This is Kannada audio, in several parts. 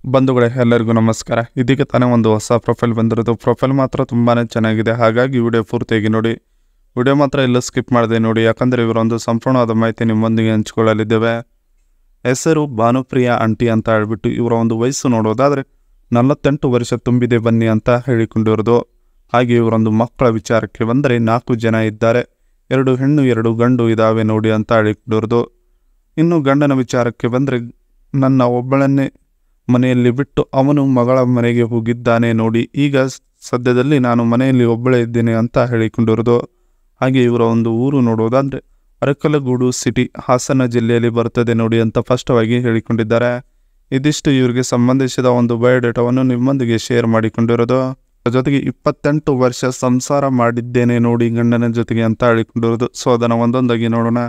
ಬಂಧುಗಳೇ ಎಲ್ಲರಿಗೂ ನಮಸ್ಕಾರ. ಇದೀಗ ತಾನೇ ಒಂದು ಹೊಸ ಪ್ರೊಫೈಲ್ ಬಂದಿರೋದು. ಪ್ರೊಫೈಲ್ ಮಾತ್ರ ತುಂಬಾ ಚೆನ್ನಾಗಿದೆ, ಹಾಗಾಗಿ ವಿಡಿಯೋ ಪೂರ್ತಿಯಾಗಿ ನೋಡಿ. ವಿಡಿಯೋ ಮಾತ್ರ ಎಲ್ಲ ಸ್ಕಿಪ್ ಮಾಡದೆ ನೋಡಿ, ಯಾಕಂದರೆ ಇವರೊಂದು ಸಂಪೂರ್ಣವಾದ ಮಾಹಿತಿ ನಿಮ್ಮೊಂದಿಗೆ ಹಂಚಿಕೊಳ್ಳಲಿದ್ದೇವೆ. ಹೆಸರು ಭಾನುಪ್ರಿಯಾ ಆಂಟಿ ಅಂತ ಹೇಳ್ಬಿಟ್ಟು ಇವರ ಒಂದು ವಯಸ್ಸು ನೋಡೋದಾದರೆ 48 ವರ್ಷ ತುಂಬಿದೆ ಬನ್ನಿ ಅಂತ ಹೇಳಿಕೊಂಡಿರೋದು. ಹಾಗೆ ಇವರೊಂದು ಮಕ್ಕಳ ವಿಚಾರಕ್ಕೆ ಬಂದರೆ 4 ಜನ ಇದ್ದಾರೆ, 2 ಹೆಣ್ಣು 2 ಗಂಡು ಇದ್ದಾವೆ ನೋಡಿ ಅಂತ ಹೇಳಿಕೊಂಡಿರೋದು. ಇನ್ನು ಗಂಡನ ವಿಚಾರಕ್ಕೆ ಬಂದರೆ ನನ್ನ ಒಬ್ಬಳನ್ನೇ ಮನೆಯಲ್ಲಿ ಬಿಟ್ಟು ಅವನು ಮಗಳ ಮನೆಗೆ ಹೋಗಿದ್ದಾನೆ ನೋಡಿ, ಈಗ ಸದ್ಯದಲ್ಲಿ ನಾನು ಮನೆಯಲ್ಲಿ ಒಬ್ಬಳೇ ಇದ್ದೇನೆ ಅಂತ ಹೇಳಿಕೊಂಡಿರೋದು. ಹಾಗೆ ಇವರ ಒಂದು ಊರು ನೋಡೋದಾದರೆ ಅರಕಲಗೂಡು ಸಿಟಿ, ಹಾಸನ ಜಿಲ್ಲೆಯಲ್ಲಿ ಬರ್ತದೆ ನೋಡಿ ಅಂತ ಸ್ಪಷ್ಟವಾಗಿ ಹೇಳಿಕೊಂಡಿದ್ದಾರೆ. ಇದಿಷ್ಟು ಇವರಿಗೆ ಸಂಬಂಧಿಸಿದ ಒಂದು ಬಯೋಡೇಟಾವನ್ನು ನಿಮ್ಮೊಂದಿಗೆ ಶೇರ್ ಮಾಡಿಕೊಂಡಿರೋದು. ಜೊತೆಗೆ 28 ವರ್ಷ ಸಂಸಾರ ಮಾಡಿದ್ದೇನೆ ನೋಡಿ ಗಂಡನ ಜೊತೆಗೆ ಅಂತ ಹೇಳಿಕೊಂಡಿರೋದು. ಸೊ ಅದನ್ನು ಒಂದೊಂದಾಗಿ ನೋಡೋಣ.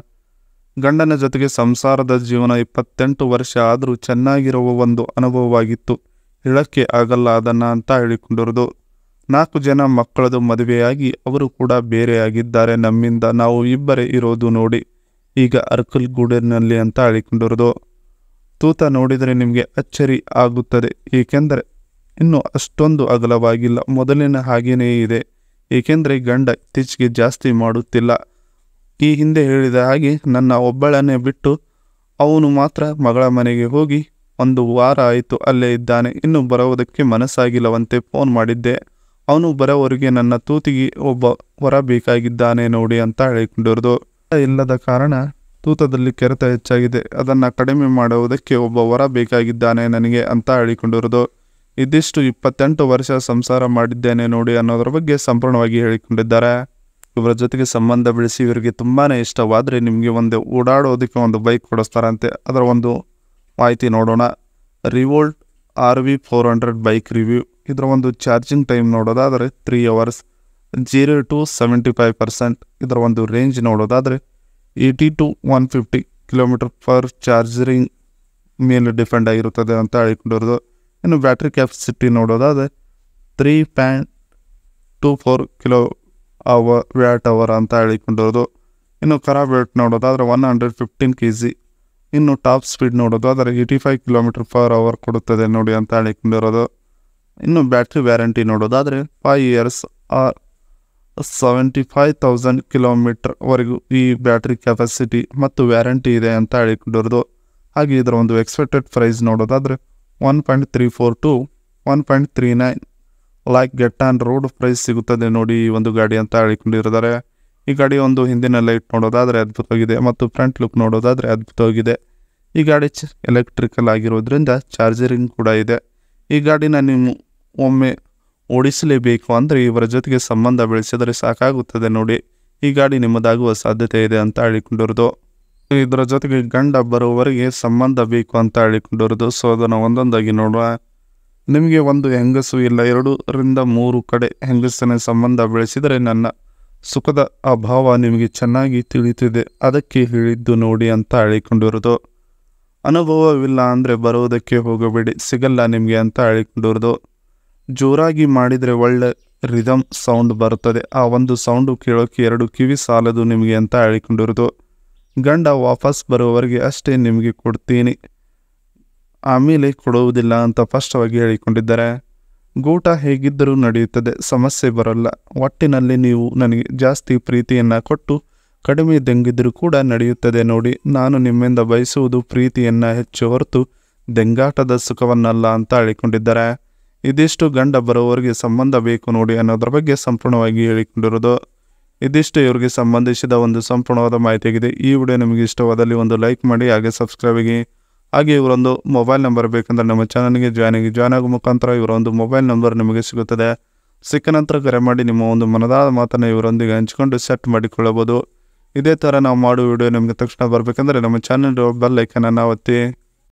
ಗಂಡನ ಜೊತೆಗೆ ಸಂಸಾರದ ಜೀವನ 28 ವರ್ಷ ಆದರೂ ಚೆನ್ನಾಗಿರುವ ಒಂದು ಅನುಭವವಾಗಿತ್ತು, ಹೇಳಕ್ಕೆ ಆಗಲ್ಲ ಅದನ್ನು ಅಂತ ಹೇಳಿಕೊಂಡಿರೋದು. 4 ಜನ ಮಕ್ಕಳದು ಮದುವೆಯಾಗಿ ಅವರು ಕೂಡ ಬೇರೆಯಾಗಿದ್ದಾರೆ ನಮ್ಮಿಂದ, ನಾವು ಇಬ್ಬರೇ ಇರೋದು ನೋಡಿ ಈಗ ಅರಕಲಗೂಡಿನಲ್ಲಿ ಅಂತ ಹೇಳಿಕೊಂಡಿರೋದು. ತೂತ ನೋಡಿದರೆ ನಿಮಗೆ ಅಚ್ಚರಿ ಆಗುತ್ತದೆ, ಏಕೆಂದರೆ ಇನ್ನು ಅಷ್ಟೊಂದು ಅಗಲವಾಗಿಲ್ಲ, ಮೊದಲಿನ ಹಾಗೇನೇ ಇದೆ. ಏಕೆಂದರೆ ಗಂಡ ಇತ್ತೀಚೆಗೆ ಜಾಸ್ತಿ ಮಾಡುತ್ತಿಲ್ಲ. ಈ ಹಿಂದೆ ಹೇಳಿದ ಹಾಗೆ ನನ್ನ ಒಬ್ಬಳನ್ನೇ ಬಿಟ್ಟು ಅವನು ಮಾತ್ರ ಮಗಳ ಮನೆಗೆ ಹೋಗಿ 1 ವಾರ ಆಯಿತು ಅಲ್ಲೇ ಇದ್ದಾನೆ, ಇನ್ನು ಬರೋದಕ್ಕೆ ಮನಸ್ಸಾಗಿಲ್ಲವಂತೆ. ಫೋನ್ ಮಾಡಿದ್ದೆ, ಅವನು ಬರೋವರೆಗೆ ನನ್ನ ತೂತಿಗೆ ಒಬ್ಬ ವರ ಬೇಕಾಗಿದ್ದಾನೆ ನೋಡಿ ಅಂತ ಹೇಳಿಕೊಂಡಿರೋದು. ಇಲ್ಲದ ಕಾರಣ ತೂತದಲ್ಲಿ ಕೆರೆತ ಹೆಚ್ಚಾಗಿದೆ, ಅದನ್ನು ಕಡಿಮೆ ಮಾಡುವುದಕ್ಕೆ ಒಬ್ಬ ವರ ಬೇಕಾಗಿದ್ದಾನೆ ನನಗೆ ಅಂತ ಹೇಳಿಕೊಂಡಿರೋದು. ಇದಿಷ್ಟು 28 ವರ್ಷ ಸಂಸಾರ ಮಾಡಿದ್ದೇನೆ ನೋಡಿ ಅನ್ನೋದ್ರ ಬಗ್ಗೆ ಸಂಪೂರ್ಣವಾಗಿ ಹೇಳಿಕೊಂಡಿದ್ದಾರೆ. ಇವರ ಜೊತೆಗೆ ಸಂಬಂಧ ಬೆಳೆಸಿ ಇವರಿಗೆ ತುಂಬಾ ಇಷ್ಟವಾದರೆ ನಿಮಗೆ ಒಂದು ಓಡಾಡೋದಕ್ಕೆ ಒಂದು ಬೈಕ್ ಕೊಡಿಸ್ತಾರಂತೆ. ಅದರ ಒಂದು ಮಾಹಿತಿ ನೋಡೋಣ. Revolt RV 400 bike review. ಇದರ ಒಂದು ಚಾರ್ಜಿಂಗ್ ಟೈಮ್ ನೋಡೋದಾದರೆ 3 hours, 0 to 75%. ಇದರ ಒಂದು ರೇಂಜ್ ನೋಡೋದಾದರೆ 80 to 150 km/h ಚಾರ್ಜರಿಂಗ್ ಮೇಲೆ ಡಿಪೆಂಡ್ ಆಗಿರುತ್ತದೆ ಅಂತ ಹೇಳಿಕೊಂಡಿರೋದು. ಇನ್ನು ಬ್ಯಾಟ್ರಿ ಕ್ಯಾಪಾಸಿಟಿ ನೋಡೋದಾದರೆ 3.24 kWh ಅಂತ ಹೇಳಿಕೊಂಡಿರೋದು. ಇನ್ನು ಖರಾಬ್ ವೇಟ್ ನೋಡೋದಾದರೆ 115 kg. ಇನ್ನು ಟಾಪ್ ಸ್ಪೀಡ್ ನೋಡೋದಾದರೆ 85 km/h ಕೊಡುತ್ತದೆ ನೋಡಿ ಅಂತ ಹೇಳಿಕೊಂಡಿರೋದು. ಇನ್ನು ಬ್ಯಾಟ್ರಿ ವ್ಯಾರಂಟಿ ನೋಡೋದಾದರೆ 5 years or 75,000 km ಈ ಬ್ಯಾಟ್ರಿ ಕೆಪಾಸಿಟಿ ಮತ್ತು ವ್ಯಾರಂಟಿ ಇದೆ ಅಂತ ಹೇಳಿಕೊಂಡಿರೋದು. ಹಾಗೆ ಇದರ ಒಂದು ಎಕ್ಸ್ಪೆಕ್ಟೆಡ್ ಪ್ರೈಸ್ ನೋಡೋದಾದರೆ 1.34 to 1.39 lakh get on road price ಸಿಗುತ್ತದೆ ನೋಡಿ ಈ ಒಂದು ಗಾಡಿ ಅಂತ ಹೇಳಿಕೊಂಡಿದ್ದಾರೆ. ಈ ಗಾಡಿ ಒಂದು ಹಿಂದಿನ ಲೈಟ್ ನೋಡೋದಾದರೆ ಅದ್ಭುತವಾಗಿದೆ ಮತ್ತು ಫ್ರಂಟ್ ಲುಕ್ ನೋಡೋದಾದರೆ ಅದ್ಭುತವಾಗಿದೆ. ಈ ಗಾಡಿ ಎಲೆಕ್ಟ್ರಿಕಲ್ ಆಗಿರೋದ್ರಿಂದ ಚಾರ್ಜರಿಂಗ್ ಕೂಡ ಇದೆ. ಈ ಗಾಡಿನ ನೀವು ಒಮ್ಮೆ ಓಡಿಸಲೇಬೇಕು ಅಂದರೆ ಇವರ ಜೊತೆಗೆ ಸಂಬಂಧ ಬೆಳೆಸಿದರೆ ಸಾಕಾಗುತ್ತದೆ ನೋಡಿ, ಈ ಗಾಡಿ ನಿಮ್ಮದಾಗುವ ಸಾಧ್ಯತೆ ಇದೆ ಅಂತ ಹೇಳಿಕೊಂಡಿರೋದು. ಇದರ ಜೊತೆಗೆ ಗಂಡ ಬರುವವರೆಗೆ ಸಂಬಂಧ ಬೇಕು ಅಂತ ಹೇಳಿಕೊಂಡಿರೋದು. ಸೊ ಅದನ್ನು ಒಂದೊಂದಾಗಿ ನೋಡುವ. ನಿಮಗೆ ಒಂದು ಹೆಂಗಸು ಇಲ್ಲ 2 ರಿಂದ 3 ಕಡೆ ಹೆಂಗಸಿನ ಸಂಬಂಧ ಬೆಳೆಸಿದರೆ ನನ್ನ ಸುಖದ ಅಭಾವ ನಿಮಗೆ ಚೆನ್ನಾಗಿ ತಿಳಿಯುತ್ತಿದೆ, ಅದಕ್ಕೆ ಹೇಳಿದ್ದು ನೋಡಿ ಅಂತ ಹೇಳಿಕೊಂಡಿರೋದು. ಅನುಭವವಿಲ್ಲ ಅಂದರೆ ಬರುವುದಕ್ಕೆ ಹೋಗಬೇಡಿ, ಸಿಗಲ್ಲ ನಿಮಗೆ ಅಂತ ಹೇಳಿಕೊಂಡಿರೋದು. ಜೋರಾಗಿ ಮಾಡಿದರೆ ಒಳ್ಳೆ ರಿದಮ್ ಸೌಂಡ್ ಬರುತ್ತದೆ, ಆ ಒಂದು ಸೌಂಡು ಕೇಳೋಕ್ಕೆ 2 ಕಿವಿ ಸಾಲದು ನಿಮಗೆ ಅಂತ ಹೇಳಿಕೊಂಡಿರೋದು. ಗಂಡ ವಾಪಸ್ ಬರುವವರೆಗೆ ಅಷ್ಟೇ ನಿಮಗೆ ಕೊಡ್ತೀನಿ, ಆಮೇಲೆ ಕೊಡುವುದಿಲ್ಲ ಅಂತ ಸ್ಪಷ್ಟವಾಗಿ ಹೇಳಿಕೊಂಡಿದ್ದಾರೆ. ಗೂಟ ಹೇಗಿದ್ದರೂ ನಡೆಯುತ್ತದೆ, ಸಮಸ್ಯೆ ಬರಲ್ಲ. ಒಟ್ಟಿನಲ್ಲಿ ನೀವು ನನಗೆ ಜಾಸ್ತಿ ಪ್ರೀತಿಯನ್ನು ಕೊಟ್ಟು ಕಡಿಮೆ ದೆಂಗಿದ್ರೂ ಕೂಡ ನಡೆಯುತ್ತದೆ ನೋಡಿ, ನಾನು ನಿಮ್ಮಿಂದ ಬಯಸುವುದು ಪ್ರೀತಿಯನ್ನು ಹೆಚ್ಚು ಹೊರತು ದೆಂಗಾಟದ ಸುಖವನ್ನಲ್ಲ ಅಂತ ಹೇಳಿಕೊಂಡಿದ್ದಾರೆ. ಇದಿಷ್ಟು ಗಂಡ ಬರೋವರೆಗೆ ಸಂಬಂಧ ಬೇಕು ನೋಡಿ ಅನ್ನೋದ್ರ ಬಗ್ಗೆ ಸಂಪೂರ್ಣವಾಗಿ ಹೇಳಿಕೊಂಡಿರೋದು. ಇದಿಷ್ಟು ಇವರಿಗೆ ಸಂಬಂಧಿಸಿದ ಒಂದು ಸಂಪೂರ್ಣವಾದ ಮಾಹಿತಿಯಾಗಿದೆ. ಈ ವಿಡಿಯೋ ನಿಮಗೆ ಇಷ್ಟವಾದಲ್ಲಿ ಒಂದು ಲೈಕ್ ಮಾಡಿ, ಹಾಗೆ ಸಬ್ಸ್ಕ್ರೈಬ್ ಆಗಿ. ಹಾಗೆ ಇವರೊಂದು ಮೊಬೈಲ್ ನಂಬರ್ ಬೇಕಂದ್ರೆ ನಮ್ಮ ಚಾನಲ್ಗೆ ಜಾಯ್ನ್ ಆಗೋ ಮುಖಾಂತರ ಇವರೊಂದು ಮೊಬೈಲ್ ನಂಬರ್ ನಿಮಗೆ ಸಿಗುತ್ತದೆ. ಸಿಕ್ಕ ನಂತರ ಕರೆ ಮಾಡಿ ನಿಮ್ಮ ಒಂದು ಮನದಾದ ಮಾತನ್ನು ಇವರೊಂದಿಗೆ ಹಂಚಿಕೊಂಡು ಸೆಟ್ ಮಾಡಿಕೊಳ್ಳಬಹುದು. ಇದೇ ಥರ ನಾವು ಮಾಡೋ ವಿಡಿಯೋ ನಿಮಗೆ ತಕ್ಷಣ ಬರಬೇಕಂದ್ರೆ ನಮ್ಮ ಚಾನಲ್ ಬೆಲ್ ಐಕನನ್ನು ಒತ್ತಿ.